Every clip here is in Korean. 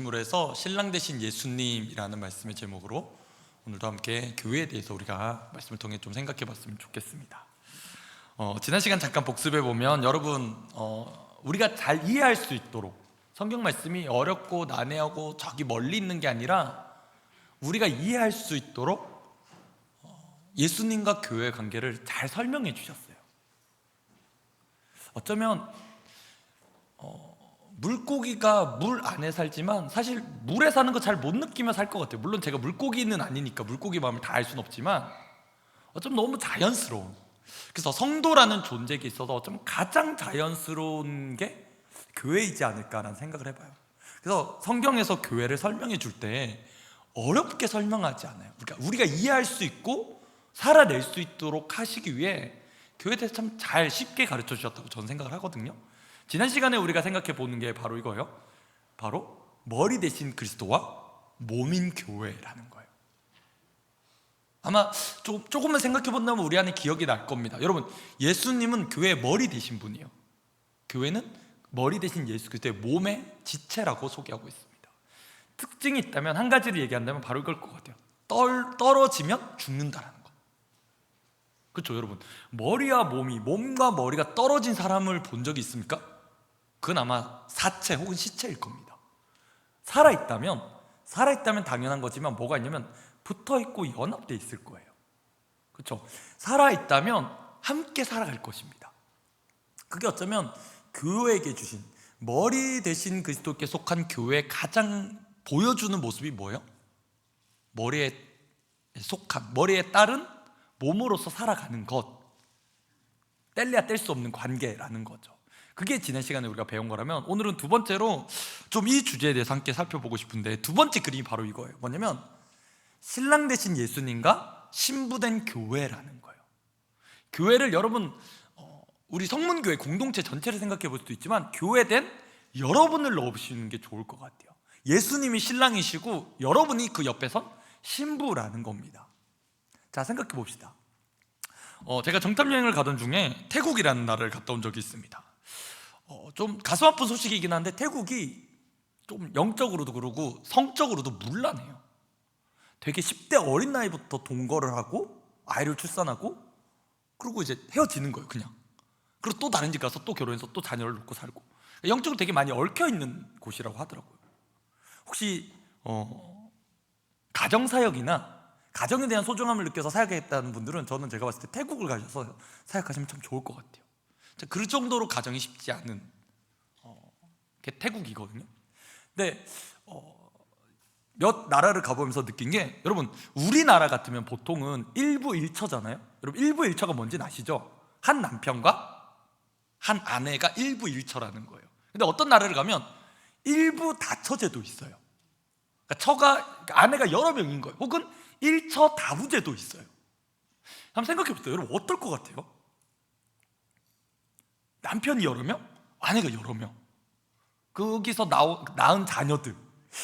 인물에서 신랑 되신 예수님이라는 말씀의 제목으로 오늘도 함께 교회에 대해서 우리가 말씀을 통해 좀 생각해 봤으면 좋겠습니다. 지난 시간 잠깐 복습해 보면 여러분 우리가 잘 이해할 수 있도록 성경 말씀이 어렵고 난해하고 저기 멀리 있는 게 아니라 우리가 이해할 수 있도록 예수님과 교회의 관계를 잘 설명해 주셨어요. 어쩌면 물고기가 물 안에 살지만 사실 물에 사는 거 잘 못 느끼며 살 것 같아요. 물론 제가 물고기는 아니니까 물고기 마음을 다 알 수는 없지만 어쩌면 너무 자연스러운, 그래서 성도라는 존재에 있어서 어쩌면 가장 자연스러운 게 교회이지 않을까라는 생각을 해봐요. 그래서 성경에서 교회를 설명해 줄 때 어렵게 설명하지 않아요. 그러니까 우리가 이해할 수 있고 살아낼 수 있도록 하시기 위해 교회에 대해서 참 잘 쉽게 가르쳐 주셨다고 저는 생각을 하거든요. 지난 시간에 우리가 생각해 보는 게 바로 이거예요. 바로 머리 대신 그리스도와 몸인 교회라는 거예요. 아마 조금만 생각해 본다면 우리 안에 기억이 날 겁니다. 여러분, 예수님은 교회의 머리 되신 분이에요. 교회는 머리 대신 예수 그리스도의 몸의 지체라고 소개하고 있습니다. 특징이 있다면 한 가지를 얘기한다면 바로 이걸 것 같아요. 떨어지면 죽는다라는 거. 그렇죠, 여러분. 몸과 머리가 떨어진 사람을 본 적이 있습니까? 그건 아마 사체 혹은 시체일 겁니다. 살아있다면 당연한 거지만 뭐가 있냐면 붙어있고 연합되어 있을 거예요. 그렇죠? 살아있다면 함께 살아갈 것입니다. 그게 어쩌면 교회에게 주신 머리 대신 그리스도께 속한 교회의 가장 보여주는 모습이 뭐예요? 머리에 속한, 머리에 따른 몸으로서 살아가는 것, 뗄래야 뗄 수 없는 관계라는 거죠. 그게 지난 시간에 우리가 배운 거라면 오늘은 두 번째로 좀 이 주제에 대해서 함께 살펴보고 싶은데, 두 번째 그림이 바로 이거예요. 뭐냐면 신랑 되신 예수님과 신부된 교회라는 거예요. 교회를 여러분 우리 성문교회 공동체 전체를 생각해 볼 수도 있지만 교회된 여러분을 넣으시는 게 좋을 것 같아요. 예수님이 신랑이시고 여러분이 그 옆에서 신부라는 겁니다. 자, 생각해 봅시다. 제가 정탐여행을 가던 중에 태국이라는 나라를 갔다 온 적이 있습니다. 좀 가슴 아픈 소식이긴 한데 태국이 좀 영적으로도 그러고 성적으로도 문란해요. 되게 10대 어린 나이부터 동거를 하고 아이를 출산하고 그리고 이제 헤어지는 거예요, 그냥. 그리고 또 다른 집 가서 또 결혼해서 또 자녀를 놓고 살고, 영적으로 되게 많이 얽혀있는 곳이라고 하더라고요. 혹시 가정사역이나 가정에 대한 소중함을 느껴서 사역했다는 분들은 제가 봤을 때 태국을 가셔서 사역하시면 참 좋을 것 같아요. 그 정도로 가정이 쉽지 않은 게 태국이거든요. 근데 몇 나라를 가보면서 느낀 게, 여러분 우리나라 같으면 보통은 일부일처잖아요. 여러분 일부일처가 뭔지는 아시죠? 한 남편과 한 아내가 일부일처라는 거예요. 근데 어떤 나라를 가면 일부다처제도 있어요. 그러니까 아내가 여러 명인 거예요. 혹은 일처 다부제도 있어요. 한번 생각해 보세요. 여러분 어떨 것 같아요? 남편이 여러 명, 아내가 여러 명, 거기서 낳은 자녀들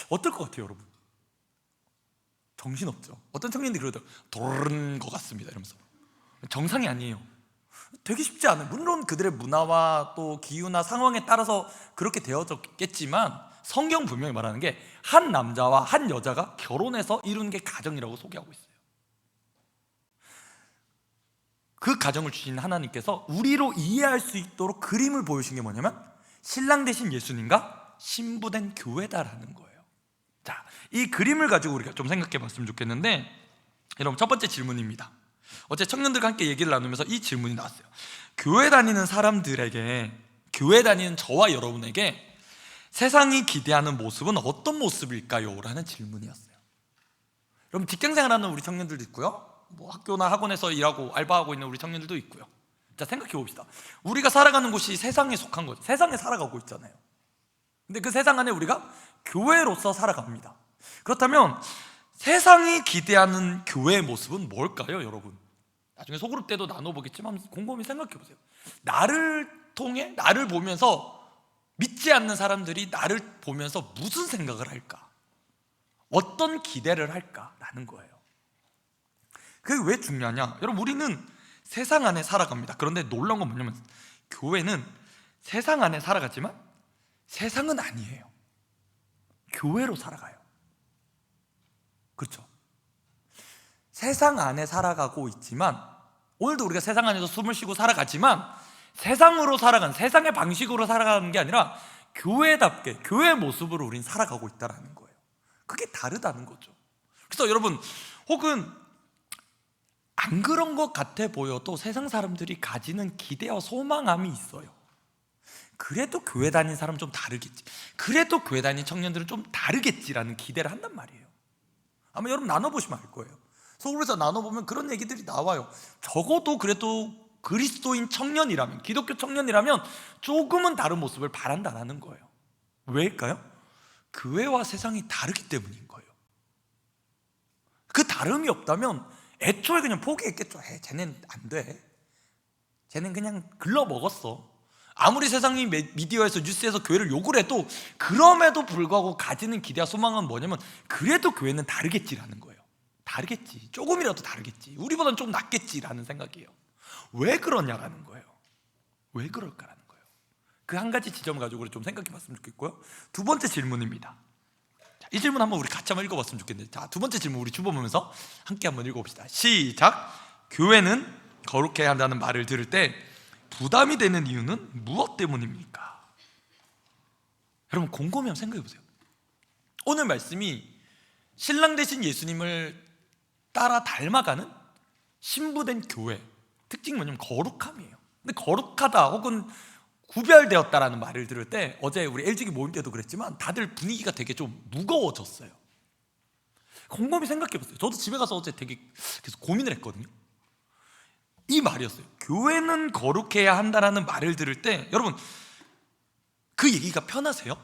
어떨 것 같아요, 여러분? 정신없죠. 어떤 청년들이 그러더라고요. 도른 것 같습니다 이러면서. 정상이 아니에요. 되게 쉽지 않아요. 물론 그들의 문화와 또 기후나 상황에 따라서 그렇게 되어졌겠지만 성경 분명히 말하는 게 한 남자와 한 여자가 결혼해서 이루는 게 가정이라고 소개하고 있어요. 그 가정을 주신 하나님께서 우리로 이해할 수 있도록 그림을 보여주신 게 뭐냐면 신랑 되신 예수님과 신부된 교회다라는 거예요. 자, 이 그림을 가지고 우리가 좀 생각해 봤으면 좋겠는데, 여러분 첫 번째 질문입니다. 어제 청년들과 함께 얘기를 나누면서 이 질문이 나왔어요. 교회 다니는 사람들에게, 교회 다니는 저와 여러분에게 세상이 기대하는 모습은 어떤 모습일까요? 라는 질문이었어요. 여러분 직장생활하는 우리 청년들도 있고요, 학교나 학원에서 일하고 알바하고 있는 우리 청년들도 있고요. 자, 생각해 봅시다. 우리가 살아가는 곳이 세상에 속한 거죠. 세상에 살아가고 있잖아요. 근데 그 세상 안에 우리가 교회로서 살아갑니다. 그렇다면 세상이 기대하는 교회의 모습은 뭘까요, 여러분? 나중에 소그룹 때도 나눠보겠지만 곰곰이 생각해 보세요. 나를 통해, 나를 보면서, 믿지 않는 사람들이 나를 보면서 무슨 생각을 할까? 어떤 기대를 할까라는 거예요. 그게 왜 중요하냐? 여러분 우리는 세상 안에 살아갑니다. 그런데 놀라운 건 뭐냐면 교회는 세상 안에 살아가지만 세상은 아니에요. 교회로 살아가요. 그렇죠? 세상 안에 살아가고 있지만, 오늘도 우리가 세상 안에서 숨을 쉬고 살아가지만 세상으로 살아가는, 세상의 방식으로 살아가는 게 아니라 교회답게, 교회의 모습으로 우린 살아가고 있다는 거예요. 그게 다르다는 거죠. 그래서 여러분, 혹은 안 그런 것 같아 보여도 세상 사람들이 가지는 기대와 소망함이 있어요. 그래도 교회 다니는 사람은 좀 다르겠지, 그래도 교회 다니는 청년들은 좀 다르겠지라는 기대를 한단 말이에요. 아마 여러분 나눠보시면 알 거예요. 서울에서 나눠보면 그런 얘기들이 나와요. 적어도 그래도 그리스도인 청년이라면, 기독교 청년이라면 조금은 다른 모습을 바란다는 거예요. 왜일까요? 교회와 세상이 다르기 때문인 거예요. 그 다름이 없다면 애초에 그냥 포기했겠죠. 쟤는 안 돼, 쟤는 그냥 글러먹었어. 아무리 세상이 미디어에서, 뉴스에서 교회를 욕을 해도 그럼에도 불구하고 가지는 기대와 소망은 뭐냐면 그래도 교회는 다르겠지라는 거예요. 다르겠지, 조금이라도 다르겠지, 우리보다는 좀 낫겠지라는 생각이에요. 왜 그러냐라는 거예요. 왜 그럴까라는 거예요. 그 한 가지 지점을 가지고 우리 좀 생각해 봤으면 좋겠고요. 두 번째 질문입니다. 이 질문 한번 우리 같이 한번 읽어봤으면 좋겠는데, 자, 두 번째 질문 우리 주보보면서 함께 한번 읽어봅시다. 시작. 교회는 거룩해야 한다는 말을 들을 때 부담이 되는 이유는 무엇 때문입니까? 여러분 곰곰이 한번 생각해 보세요. 오늘 말씀이 신랑 되신 예수님을 따라 닮아가는 신부된 교회 특징이 뭐냐면 거룩함이에요. 근데 거룩하다 혹은 구별되었다라는 말을 들을 때, 어제 우리 LG 모임 때도 그랬지만 다들 분위기가 되게 좀 무거워졌어요. 곰곰이 생각해 보세요. 저도 집에 가서 어제 되게 계속 고민을 했거든요. 이 말이었어요. 교회는 거룩해야 한다라는 말을 들을 때 여러분 그 얘기가 편하세요?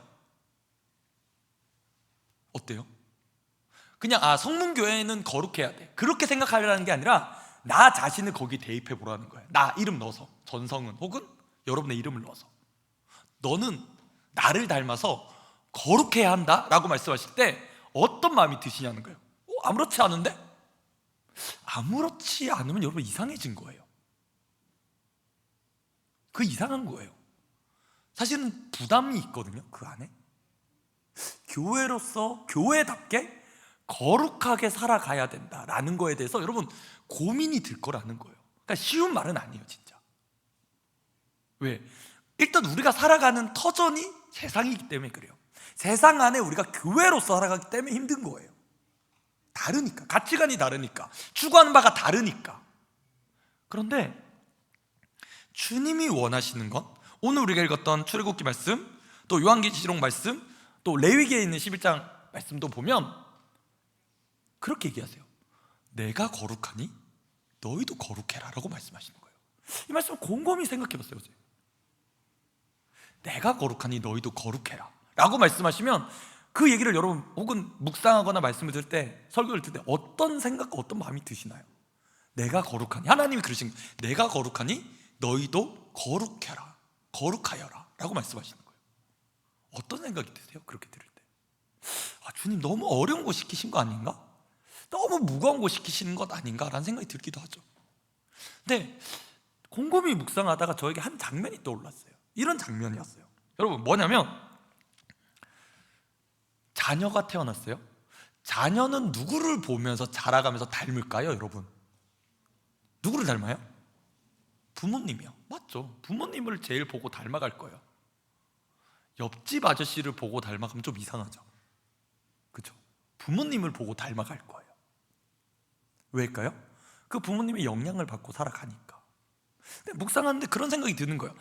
어때요? 그냥 성문교회는 거룩해야 돼, 그렇게 생각하려는 게 아니라 나 자신을 거기에 대입해 보라는 거예요. 나 이름 넣어서, 전성은 혹은 여러분의 이름을 넣어서 너는 나를 닮아서 거룩해야 한다 라고 말씀하실 때 어떤 마음이 드시냐는 거예요. 아무렇지 않은데? 아무렇지 않으면 여러분 이상해진 거예요. 그 이상한 거예요. 사실은 부담이 있거든요, 그 안에. 교회로서 교회답게 거룩하게 살아가야 된다라는 거에 대해서 여러분 고민이 들 거라는 거예요. 그러니까 쉬운 말은 아니에요, 진짜. 왜? 일단 우리가 살아가는 터전이 세상이기 때문에 그래요. 세상 안에 우리가 교회로서 살아가기 때문에 힘든 거예요. 다르니까, 가치관이 다르니까, 추구하는 바가 다르니까. 그런데 주님이 원하시는 건, 오늘 우리가 읽었던 출애굽기 말씀, 또 요한계시록 말씀, 또 레위기에 있는 11장 말씀도 보면 그렇게 얘기하세요. 내가 거룩하니 너희도 거룩해라 라고 말씀하시는 거예요. 이 말씀을 곰곰이 생각해 봤어요. 어제. 내가 거룩하니 너희도 거룩해라 라고 말씀하시면 그 얘기를 여러분 혹은 묵상하거나 말씀을 들을 때, 설교를 들을 때 어떤 생각과 어떤 마음이 드시나요? 내가 거룩하니, 하나님이 그러신 거예요. 내가 거룩하니 너희도 거룩해라, 거룩하여라 라고 말씀하시는 거예요. 어떤 생각이 드세요? 그렇게 들을 때 주님 너무 어려운 거 시키신 거 아닌가? 너무 무거운 거 시키시는 것 아닌가라는 생각이 들기도 하죠. 근데 곰곰이 묵상하다가 저에게 한 장면이 떠올랐어요. 이런 장면이었어요. 여러분 뭐냐면, 자녀가 태어났어요. 자녀는 누구를 보면서 자라가면서 닮을까요? 여러분 누구를 닮아요? 부모님이요. 맞죠? 부모님을 제일 보고 닮아갈 거예요. 옆집 아저씨를 보고 닮아가면 좀 이상하죠. 그렇죠? 부모님을 보고 닮아갈 거예요. 왜일까요? 그 부모님의 영향을 받고 살아가니까. 근데 묵상하는데 그런 생각이 드는 거예요.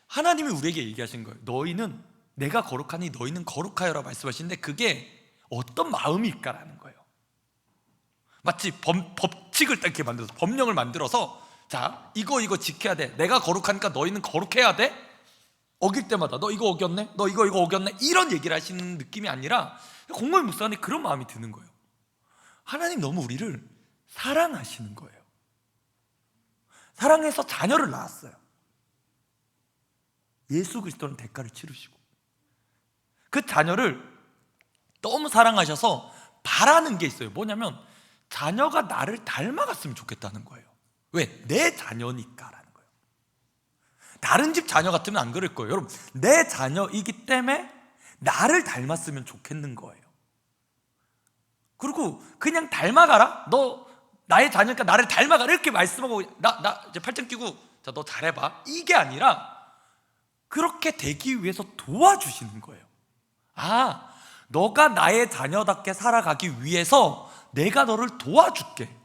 하나님이 우리에게 얘기하신 거예요. 너희는, 내가 거룩하니 너희는 거룩하여라 말씀하시는데 그게 어떤 마음일까라는 거예요. 마치 법칙을 딱 이렇게 만들어서, 법령을 만들어서, 자 이거 지켜야 돼, 내가 거룩하니까 너희는 거룩해야 돼, 어길 때마다 너 이거 어겼네, 너 이거 어겼네, 이런 얘기를 하시는 느낌이 아니라 곰곰이 묵상하는데 그런 마음이 드는 거예요. 하나님 너무 우리를 사랑하시는 거예요. 사랑해서 자녀를 낳았어요. 예수 그리스도는 대가를 치르시고 그 자녀를 너무 사랑하셔서 바라는 게 있어요. 뭐냐면 자녀가 나를 닮아갔으면 좋겠다는 거예요. 왜? 내 자녀니까라는 거예요. 다른 집 자녀 같으면 안 그럴 거예요. 여러분 내 자녀이기 때문에 나를 닮았으면 좋겠는 거예요. 그리고 그냥 닮아가라. 너 나의 자녀니까 나를 닮아가라. 이렇게 말씀하고 나 이제 팔짱 끼고 자, 너 잘해봐. 이게 아니라 그렇게 되기 위해서 도와주시는 거예요. 아, 너가 나의 자녀답게 살아가기 위해서 내가 너를 도와줄게.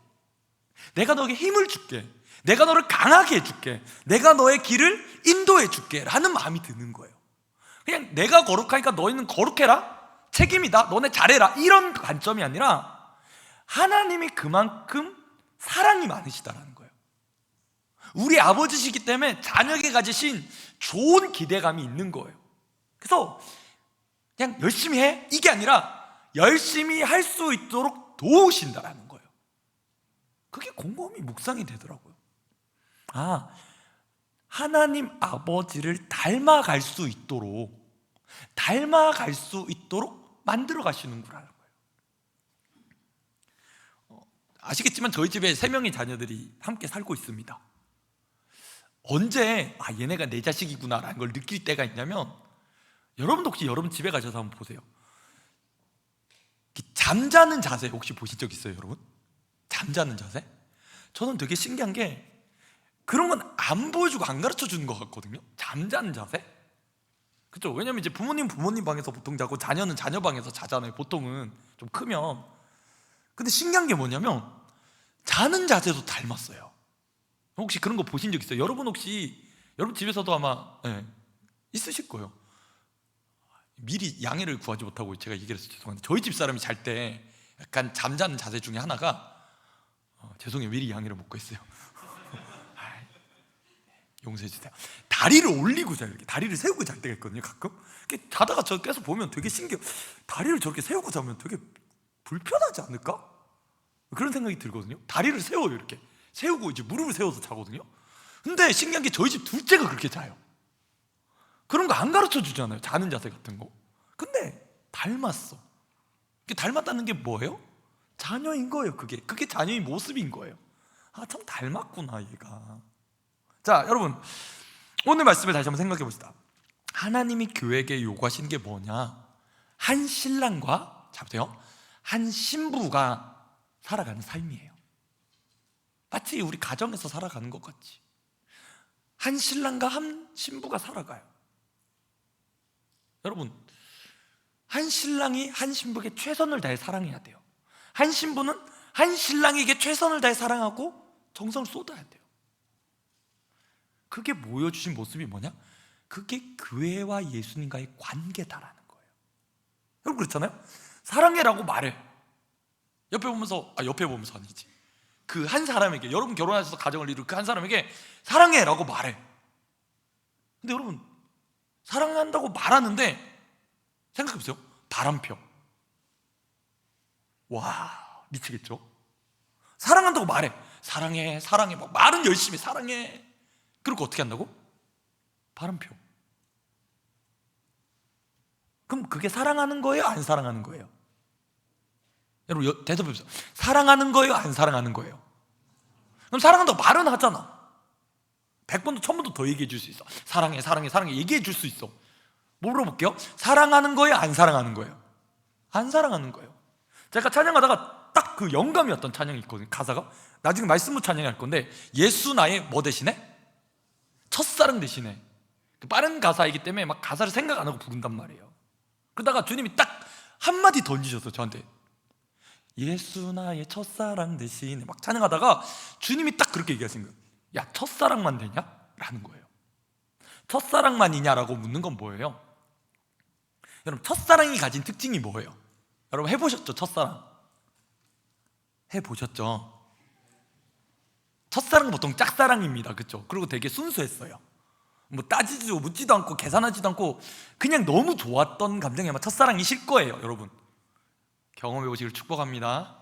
내가 너에게 힘을 줄게. 내가 너를 강하게 해줄게. 내가 너의 길을 인도해 줄게 라는 마음이 드는 거예요. 그냥 내가 거룩하니까 너희는 거룩해라, 책임이다, 너네 잘해라, 이런 관점이 아니라 하나님이 그만큼 사랑이 많으시다라는 거예요. 우리 아버지시기 때문에 자녀에게 가지신 좋은 기대감이 있는 거예요. 그래서 그냥 열심히 해, 이게 아니라 열심히 할 수 있도록 도우신다라는 거예요. 그게 곰곰이 묵상이 되더라고요. 아, 하나님 아버지를 닮아갈 수 있도록 만들어 가시는구나. 아시겠지만 저희 집에 3명의 자녀들이 함께 살고 있습니다. 언제 얘네가 내 자식이구나라는 걸 느낄 때가 있냐면, 여러분도 혹시 여러분 집에 가셔서 한번 보세요. 잠자는 자세 혹시 보신 적 있어요, 여러분? 잠자는 자세? 저는 되게 신기한 게 그런 건 안 보여주고 안 가르쳐 주는 것 같거든요. 잠자는 자세? 그렇죠? 왜냐면 이제 부모님 방에서 보통 자고 자녀는 자녀 방에서 자잖아요, 보통은 좀 크면. 근데 신기한 게 뭐냐면 자는 자세도 닮았어요. 혹시 그런 거 보신 적 있어요? 여러분 혹시 여러분 집에서도 아마 있으실 거예요. 미리 양해를 구하지 못하고 제가 얘기를 해서 죄송한데, 저희 집 사람이 잘 때 약간 잠자는 자세 중에 하나가 죄송해요, 미리 양해를 못 구했어요. 용서해 주세요. 다리를 올리고 자요. 이렇게 다리를 세우고 잘 때가 있거든요, 가끔. 자다가 저 계속 보면 되게 신기해요. 다리를 저렇게 세우고 자면 되게 불편하지 않을까? 그런 생각이 들거든요. 다리를 세워요, 이렇게 세우고 이제 무릎을 세워서 자거든요. 근데 신기한 게 저희 집 둘째가 그렇게 자요. 그런 거 안 가르쳐 주잖아요, 자는 자세 같은 거. 근데 닮았어. 닮았다는 게 뭐예요? 자녀인 거예요. 그게 자녀의 모습인 거예요. 참 닮았구나, 얘가. 자, 여러분, 오늘 말씀을 다시 한번 생각해 봅시다. 하나님이 교회에게 요구하시는 게 뭐냐? 한 신랑과, 자 보세요, 한 신부가 살아가는 삶이에요. 마치 우리 가정에서 살아가는 것 같지. 한 신랑과 한 신부가 살아가요. 여러분, 한 신랑이 한 신부에게 최선을 다해 사랑해야 돼요. 한 신부는 한 신랑에게 최선을 다해 사랑하고 정성을 쏟아야 돼요. 그게 보여주신 모습이 뭐냐? 그게 교회와 예수님과의 관계다라는 거예요. 여러분 그렇잖아요? 사랑해라고 말해. 옆에 보면서 아니지, 그 한 사람에게, 여러분 결혼하셔서 가정을 이룰 그 한 사람에게 사랑해라고 말해. 근데 여러분, 사랑한다고 말하는데 생각해보세요. 바람펴. 와, 미치겠죠? 사랑한다고 말해. 사랑해 막 말은 열심히 사랑해. 그리고 어떻게 한다고? 바람펴. 그럼 그게 사랑하는 거예요? 안 사랑하는 거예요? 여러분 대답해보세요. 사랑하는 거예요? 안 사랑하는 거예요? 그럼 사랑한다고 말은 하잖아. 100번도 1000번도 더 얘기해 줄 수 있어. 사랑해 얘기해 줄 수 있어. 물어볼게요. 사랑하는 거예요? 안 사랑하는 거예요? 안 사랑하는 거예요. 제가 찬양하다가 딱 그 영감이었던 찬양이 있거든요. 가사가, 나중에 말씀으로 찬양할 건데, 예수 나의 뭐 대신에? 첫사랑 대신에. 빠른 가사이기 때문에 막 가사를 생각 안 하고 부른단 말이에요. 그러다가 주님이 딱 한마디 던지셨어요, 저한테. 예수 나의 첫사랑 대신에. 막 찬양하다가 주님이 딱 그렇게 얘기하신 거예요. 야, 첫사랑만 되냐? 라는 거예요. 첫사랑만이냐라고 묻는 건 뭐예요? 여러분, 첫사랑이 가진 특징이 뭐예요? 여러분 해보셨죠? 첫사랑 해보셨죠? 첫사랑은 보통 짝사랑입니다, 그렇죠? 그리고 되게 순수했어요. 뭐 따지지도 묻지도 않고 계산하지도 않고 그냥 너무 좋았던 감정이 아마 첫사랑이실 거예요, 여러분. 경험해 보시길 축복합니다.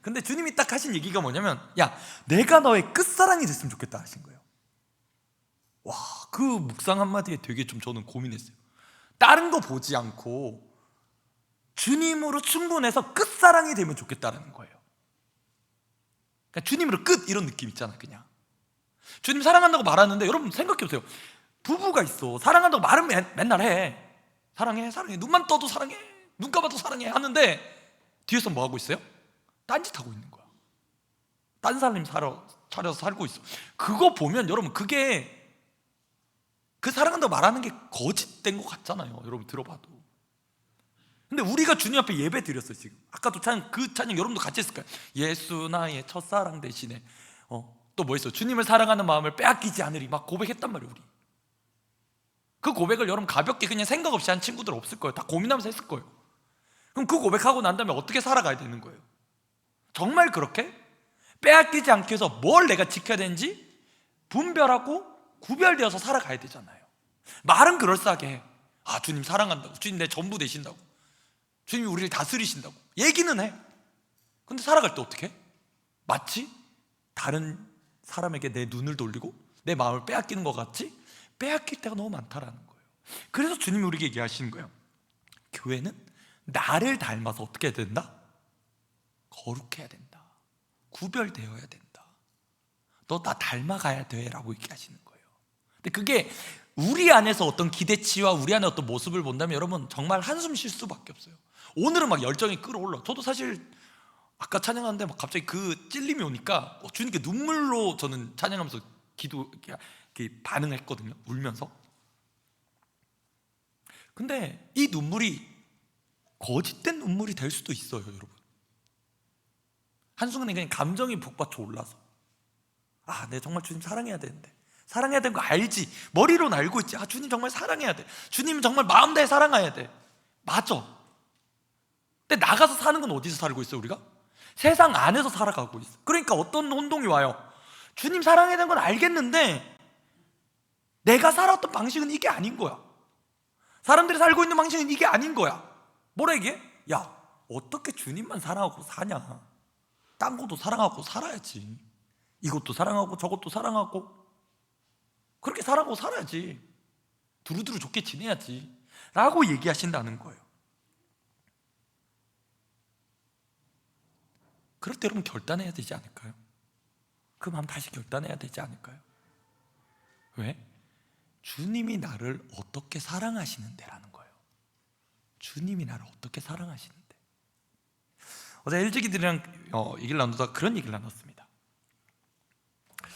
근데 주님이 딱 하신 얘기가 뭐냐면, 야, 내가 너의 끝사랑이 됐으면 좋겠다 하신 거예요. 와, 그 묵상 한마디에 되게 좀 저는 고민했어요. 다른 거 보지 않고 주님으로 충분해서 끝사랑이 되면 좋겠다라는 거예요. 그러니까 주님으로 끝, 이런 느낌 있잖아요. 그냥 주님 사랑한다고 말하는데, 여러분 생각해보세요. 부부가 있어. 사랑한다고 말은 맨날 해. 사랑해 눈만 떠도 사랑해, 눈 감아도 사랑해 하는데 뒤에서 뭐 하고 있어요? 딴짓하고 있는 거야. 딴 사람 차려서 살고 있어. 그거 보면 여러분, 그게 그 사랑한다고 말하는 게 거짓된 것 같잖아요. 여러분 들어봐도. 근데 우리가 주님 앞에 예배 드렸어요. 지금 아까도 그 찬양 여러분도 같이 했을 거예요. 예수 나의 첫사랑 대신에 또 뭐 있어요? 주님을 사랑하는 마음을 빼앗기지 않으리 막 고백했단 말이에요. 우리 그 고백을 여러분 가볍게 그냥 생각 없이 한 친구들 없을 거예요. 다 고민하면서 했을 거예요. 그럼 그 고백하고 난 다음에 어떻게 살아가야 되는 거예요? 정말 그렇게 빼앗기지 않기 위해서 뭘 내가 지켜야 되는지 분별하고 구별되어서 살아가야 되잖아요. 말은 그럴싸하게 해. 주님 사랑한다고, 주님 내 전부 되신다고, 주님이 우리를 다스리신다고 얘기는 해. 근데 살아갈 때 어떻게 해? 마치 다른 사람에게 내 눈을 돌리고 내 마음을 빼앗기는 것 같이 빼앗길 때가 너무 많다라는 거예요. 그래서 주님이 우리에게 얘기하시는 거예요. 교회는 나를 닮아서 어떻게 해야 된다? 거룩해야 된다. 구별되어야 된다. 너 나 닮아가야 돼 라고 얘기하시는 거예요. 근데 그게 우리 안에서 어떤 기대치와 우리 안에 어떤 모습을 본다면 여러분 정말 한숨 쉴 수밖에 없어요. 오늘은 막 열정이 끌어올라. 저도 사실 아까 찬양하는데 막 갑자기 그 찔림이 오니까 주님께 눈물로 저는 찬양하면서 기도 이렇게 반응했거든요. 울면서. 근데 이 눈물이 거짓된 눈물이 될 수도 있어요, 여러분. 한순간에 그냥 감정이 북받쳐 올라서 내가 정말 주님 사랑해야 되는데, 사랑해야 되는 거 알지, 머리로는 알고 있지. 주님 정말 사랑해야 돼, 주님 정말 마음 다해 사랑해야 돼. 맞아. 근데 나가서 사는 건 어디서 살고 있어요? 우리가 세상 안에서 살아가고 있어. 그러니까 어떤 혼동이 와요. 주님 사랑해야 되는 건 알겠는데 내가 살았던 방식은 이게 아닌 거야. 사람들이 살고 있는 방식은 이게 아닌 거야. 뭐라 얘기해? 야, 어떻게 주님만 사랑하고 사냐? 딴 것도 사랑하고 살아야지. 이것도 사랑하고 저것도 사랑하고 그렇게 사랑하고 살아야지. 두루두루 좋게 지내야지 라고 얘기하신다는 거예요. 그럴 때 여러분 결단해야 되지 않을까요? 그 마음 다시 결단해야 되지 않을까요? 왜? 주님이 나를 어떻게 사랑하시는데라는 거예요. 주님이 나를 어떻게 사랑하시는데. 어제 LG기들이랑 얘기를 나누다가 그런 얘기를 나눴습니다.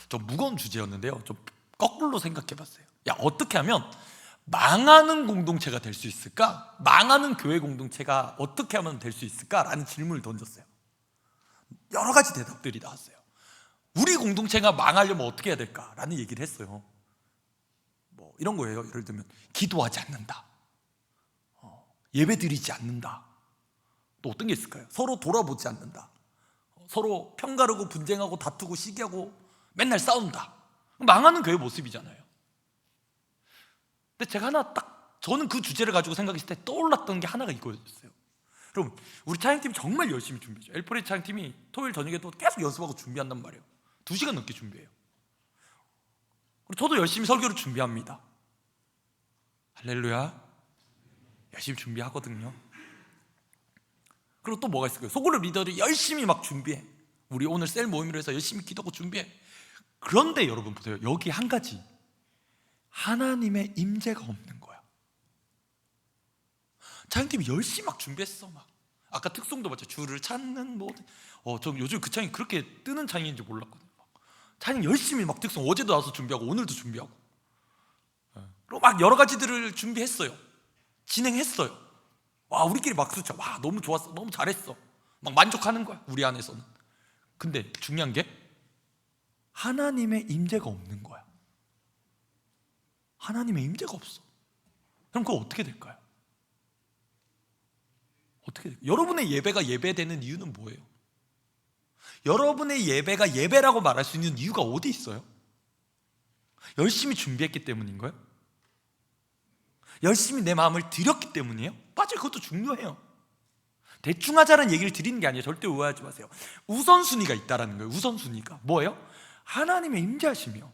좀 무거운 주제였는데요, 좀 거꾸로 생각해 봤어요. 어떻게 하면 망하는 공동체가 될 수 있을까? 망하는 교회 공동체가 어떻게 하면 될 수 있을까? 라는 질문을 던졌어요. 여러 가지 대답들이 나왔어요. 우리 공동체가 망하려면 어떻게 해야 될까? 라는 얘기를 했어요. 뭐 이런 거예요. 예를 들면 기도하지 않는다, 예배 드리지 않는다. 또 어떤 게 있을까요? 서로 돌아보지 않는다, 서로 편가르고 분쟁하고 다투고 시기하고 맨날 싸운다. 망하는 교회 모습이잖아요. 근데 제가 저는 그 주제를 가지고 생각했을 때 떠올랐던 게 하나가 이거였어요. 여러분, 우리 찬양팀이 정말 열심히 준비해요. 엘포레 찬양팀이 토요일 저녁에도 계속 연습하고 준비한단 말이에요. 2시간 넘게 준비해요. 그리고 저도 열심히 설교를 준비합니다. 할렐루야. 열심히 준비하거든요. 그리고 또 뭐가 있을까요? 소그룹 리더들이 열심히 막 준비해. 우리 오늘 셀 모임으로 해서 열심히 기도하고 준비해. 그런데 여러분 보세요. 여기 한 가지, 하나님의 임재가 없는 거야. 찬양팀이 열심히 막 준비했어. 막 아까 특송도 봤죠. 주를 찾는 모든. 저 요즘 그 찬양이 그렇게 뜨는 찬양인지 몰랐거든요. 찬양 열심히 막 특송 어제도 나와서 준비하고 오늘도 준비하고, 그리고 막 여러 가지들을 준비했어요. 진행했어요. 우리끼리 박수 쳐. 너무 좋았어, 너무 잘했어, 막 만족하는 거야 우리 안에서는. 근데 중요한 게 하나님의 임재가 없는 거야. 하나님의 임재가 없어. 그럼 그거 어떻게 될까요? 어떻게 될까요? 여러분의 예배가 예배되는 이유는 뭐예요? 여러분의 예배가 예배라고 말할 수 있는 이유가 어디 있어요? 열심히 준비했기 때문인 거예요? 열심히 내 마음을 드렸기 때문이에요? 맞아요, 그것도 중요해요. 대충 하자는 얘기를 드리는 게 아니에요. 절대 오해하지 마세요. 우선순위가 있다라는 거예요. 우선순위가 뭐예요? 하나님의 임재하시며,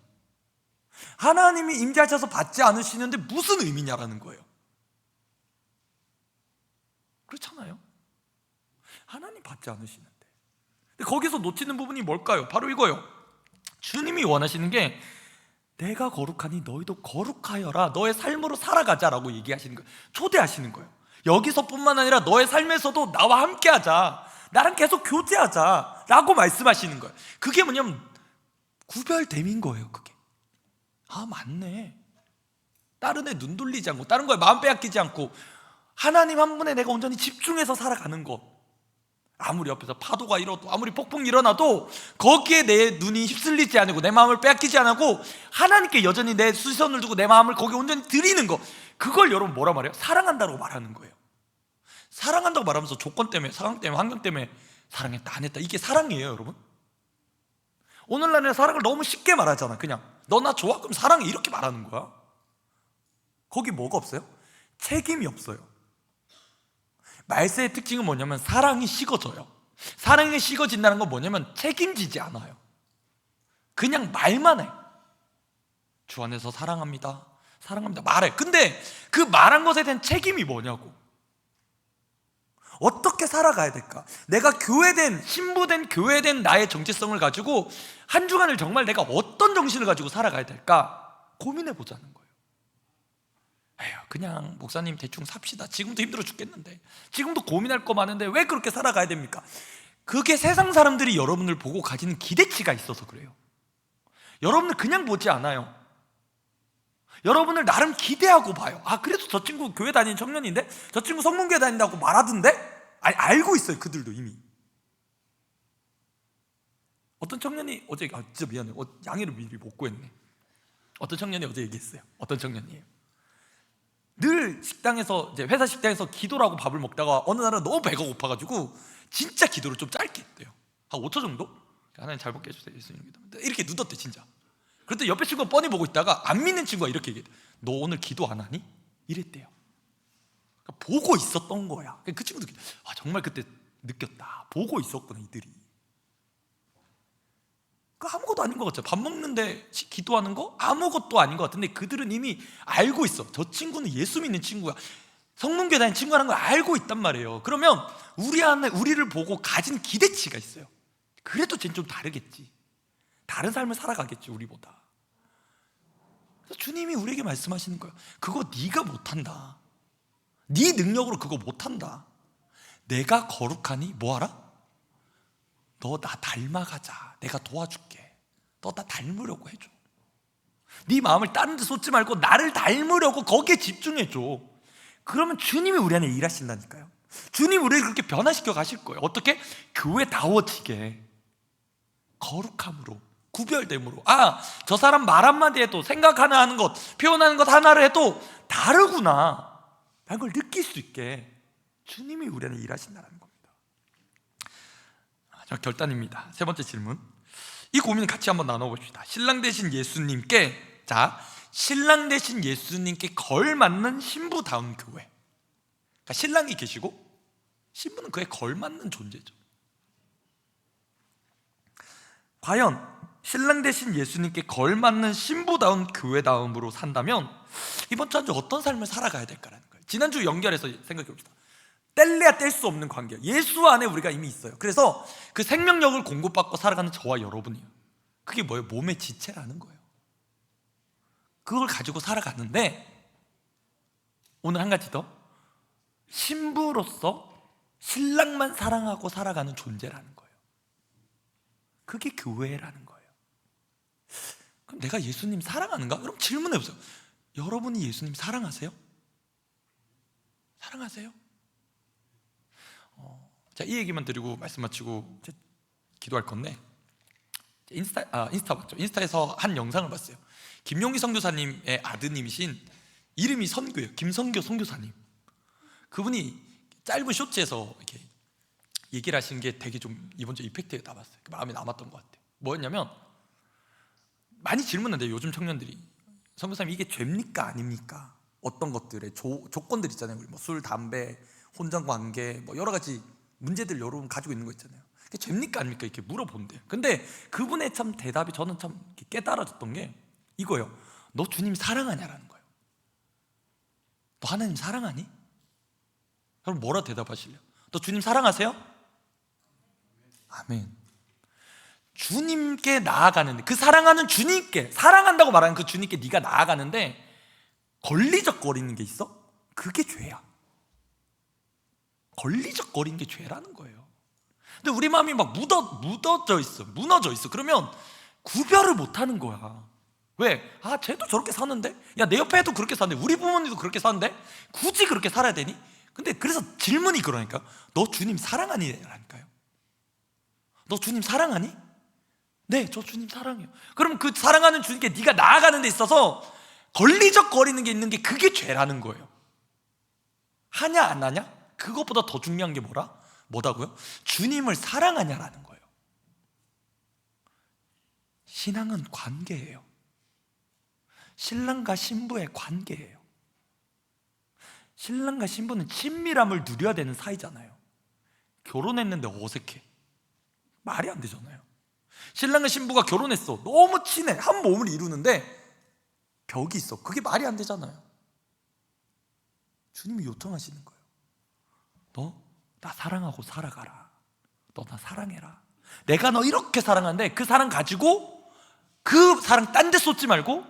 하나님이 임재하셔서 받지 않으시는데 무슨 의미냐라는 거예요. 그렇잖아요. 하나님 받지 않으시는데. 근데 거기서 놓치는 부분이 뭘까요? 바로 이거예요. 주님이 원하시는 게 내가 거룩하니 너희도 거룩하여라, 너의 삶으로 살아가자라고 얘기하시는 거예요. 초대하시는 거예요. 여기서뿐만 아니라 너의 삶에서도 나와 함께하자. 나랑 계속 교제하자 라고 말씀하시는 거예요. 그게 뭐냐면 구별됨인 거예요. 그게 맞네, 다른 애 눈 돌리지 않고 다른 거에 마음 빼앗기지 않고 하나님 한 분에 내가 온전히 집중해서 살아가는 것, 아무리 옆에서 파도가 일어도 아무리 폭풍이 일어나도 거기에 내 눈이 휩쓸리지 않고 내 마음을 빼앗기지 않고 하나님께 여전히 내 시선을 두고 내 마음을 거기에 온전히 드리는 것, 그걸 여러분 뭐라 말해요? 사랑한다고 말하는 거예요. 사랑한다고 말하면서 조건 때문에, 상황 때문에, 환경 때문에 사랑했다 안 했다, 이게 사랑이에요 여러분? 오늘날에 사랑을 너무 쉽게 말하잖아. 그냥 너 나 좋아? 그럼 사랑해, 이렇게 말하는 거야. 거기 뭐가 없어요? 책임이 없어요. 말세의 특징은 뭐냐면 사랑이 식어져요. 사랑이 식어진다는 건 뭐냐면 책임지지 않아요. 그냥 말만 해. 주 안에서 사랑합니다, 사랑합니다 말해. 근데 그 말한 것에 대한 책임이 뭐냐고. 어떻게 살아가야 될까? 내가 교회된, 신부된, 교회된 나의 정체성을 가지고 한 주간을 정말 내가 어떤 정신을 가지고 살아가야 될까 고민해 보자는 거예요. 에휴, 그냥 목사님 대충 삽시다, 지금도 힘들어 죽겠는데, 지금도 고민할 거 많은데 왜 그렇게 살아가야 됩니까? 그게 세상 사람들이 여러분을 보고 가지는 기대치가 있어서 그래요. 여러분을 그냥 보지 않아요. 여러분을 나름 기대하고 봐요. 그래도 저 친구 교회 다니는 청년인데, 저 친구 성문교회 다닌다고 말하던데? 아니, 알고 있어요 그들도 이미. 어떤 청년이 어제, 진짜 미안해, 양해를 미리 못 구했네. 어떤 청년이 어제 얘기했어요. 어떤 청년이에요? 늘 식당에서, 이제 회사 식당에서 기도를 하고 밥을 먹다가 어느 날은 너무 배가 고파가지고 진짜 기도를 좀 짧게 했대요. 한 5초 정도? 하나님 잘 먹게 해주세요 예수님, 이렇게 눕었대 진짜. 그런데 옆에 친구가 뻔히 보고 있다가 안 믿는 친구가 이렇게 얘기해, 너 오늘 기도 안 하니? 이랬대요. 그러니까 보고 있었던 거야. 그 친구도 정말 그때 느꼈다, 보고 있었구나 이들이. 아무것도 아닌 것 같죠. 밥 먹는데 기도하는 거 아무것도 아닌 것 같은데 그들은 이미 알고 있어. 저 친구는 예수 믿는 친구야, 성문교회 다니는 친구라는 걸 알고 있단 말이에요. 그러면 우리 안에, 우리를 보고 가진 기대치가 있어요. 그래도 쟤는 좀 다르겠지, 다른 삶을 살아가겠지 우리보다. 그래서 주님이 우리에게 말씀하시는 거예요. 그거 네가 못한다, 네 능력으로 그거 못한다. 내가 거룩하니 뭐하라? 너 나 닮아가자, 내가 도와줄게. 너 나 닮으려고 해줘. 네 마음을 다른 데 쏟지 말고 나를 닮으려고 거기에 집중해줘. 그러면 주님이 우리 안에 일하신다니까요. 주님이 우리를 그렇게 변화시켜 가실 거예요. 어떻게? 교회다워지게, 거룩함으로, 구별됨으로. 저 사람 말 한마디 해도, 생각 하나 하는 것, 표현하는 것 하나를 해도 다르구나 라는 걸 느낄 수 있게 주님이 우리 안에 일하신다는 겁니다. 결단입니다. 세 번째 질문, 이 고민 같이 한번 나눠봅시다. 신랑 되신 예수님께, 신랑 되신 예수님께 걸맞는 신부다운 교회. 그러니까 신랑이 계시고 신부는 그에 걸맞는 존재죠. 과연 신랑 되신 예수님께 걸맞는 신부다운 교회다움으로 산다면 이번 주 한 주 어떤 삶을 살아가야 될까라는 거예요. 지난주 연결해서 생각해 봅시다. 뗄래야 뗄 수 없는 관계, 예수 안에 우리가 이미 있어요. 그래서 그 생명력을 공급받고 살아가는 저와 여러분이에요. 그게 뭐예요? 몸의 지체라는 거예요. 그걸 가지고 살아가는데, 오늘 한 가지 더, 신부로서 신랑만 사랑하고 살아가는 존재라는 거예요. 그게 교회라는 거예요. 그럼 내가 예수님 사랑하는가? 그럼 질문해 보세요. 여러분이 예수님 사랑하세요? 사랑하세요? 이 얘기만 드리고 말씀 마치고 이제 기도할 건데, 인스타 맞죠? 인스타에서 한 영상을 봤어요. 김용기 선교사님의 아드님이신, 이름이 선교예요. 김선교 선교사님. 그분이 짧은 쇼츠에서 이렇게 얘기를 하시는 게 되게 좀 이번 주 이펙트에 남았어요. 마음에 남았던 것 같아요. 뭐였냐면, 많이 질문하는데 요즘 청년들이, 선교사님 이게 죄입니까 아닙니까? 어떤 것들의 조건들 있잖아요. 우리 술, 담배, 혼전관계, 뭐 여러 가지 문제들 여러분 가지고 있는 거 있잖아요. 그게 죄입니까 아닙니까? 이렇게 물어본대요. 근데 그분의 참 대답이 저는 참 깨달아졌던 게 이거예요. 너 주님 사랑하냐라는 거예요. 너 하나님 사랑하니? 그럼 뭐라 대답하실래요? 너 주님 사랑하세요? 아멘. 주님께 나아가는데, 그 사랑하는 주님께, 사랑한다고 말하는 그 주님께 네가 나아가는데 걸리적거리는 게 있어? 그게 죄야. 걸리적거리는 게 죄라는 거예요. 근데 우리 마음이 막 무너져 있어. 그러면 구별을 못 하는 거야. 왜? 쟤도 저렇게 사는데? 야, 내 옆에 애도 그렇게 사는데? 우리 부모님도 그렇게 사는데? 굳이 그렇게 살아야 되니? 근데 그래서 질문이 그러니까, 너 주님 사랑하니? 라니까요. 너 주님 사랑하니? 네, 저 주님 사랑해요. 그럼 그 사랑하는 주님께 네가 나아가는 데 있어서 걸리적거리는 게 있는 게, 그게 죄라는 거예요. 하냐 안 하냐? 그것보다 더 중요한 게 뭐다고요? 주님을 사랑하냐라는 거예요. 신앙은 관계예요. 신랑과 신부의 관계예요. 신랑과 신부는 친밀함을 누려야 되는 사이잖아요. 결혼했는데 어색해, 말이 안 되잖아요. 신랑과 신부가 결혼했어, 너무 친해, 한 몸을 이루는데 벽이 있어, 그게 말이 안 되잖아요. 주님이 요청하시는 거예요. 너 나 사랑하고 살아가라. 너 나 사랑해라. 내가 너 이렇게 사랑하는데 그 사랑 가지고 그 사랑 딴 데 쏟지 말고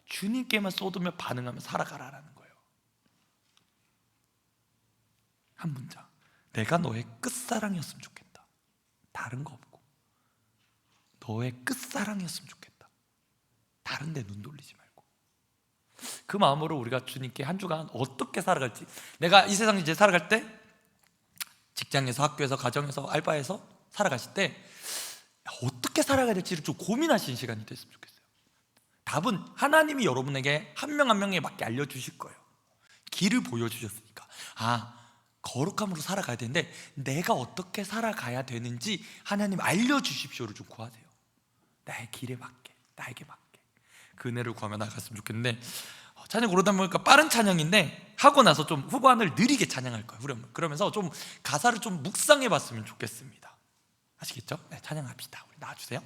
주님께만 쏟으며 반응하며 살아가라라는 거예요. 한 문장, 내가 너의 끝사랑이었으면 좋겠다. 다른 거 없고 너의 끝사랑이었으면 좋겠다. 다른 데 눈 돌리지 말고. 그 마음으로 우리가 주님께 한 주간 어떻게 살아갈지, 내가 이 세상 이제 살아갈 때, 직장에서, 학교에서, 가정에서, 알바에서 살아가실 때 어떻게 살아가야 될지를 좀 고민하시는 시간이 됐으면 좋겠어요. 답은 하나님이 여러분에게 한 명 한 명에 맞게 알려주실 거예요. 길을 보여주셨으니까. 거룩함으로 살아가야 되는데 내가 어떻게 살아가야 되는지 하나님 알려주십시오를 좀 구하세요. 나의 길에 맞게, 나에게 맞게 그 은혜를 구하며 나갔으면 좋겠는데, 찬양 고르다 보니까 빠른 찬양인데 하고 나서 좀 후반을 느리게 찬양할 거예요. 그러면서 좀 가사를 좀 묵상해 봤으면 좋겠습니다. 아시겠죠? 네, 찬양합시다. 우리 나와주세요.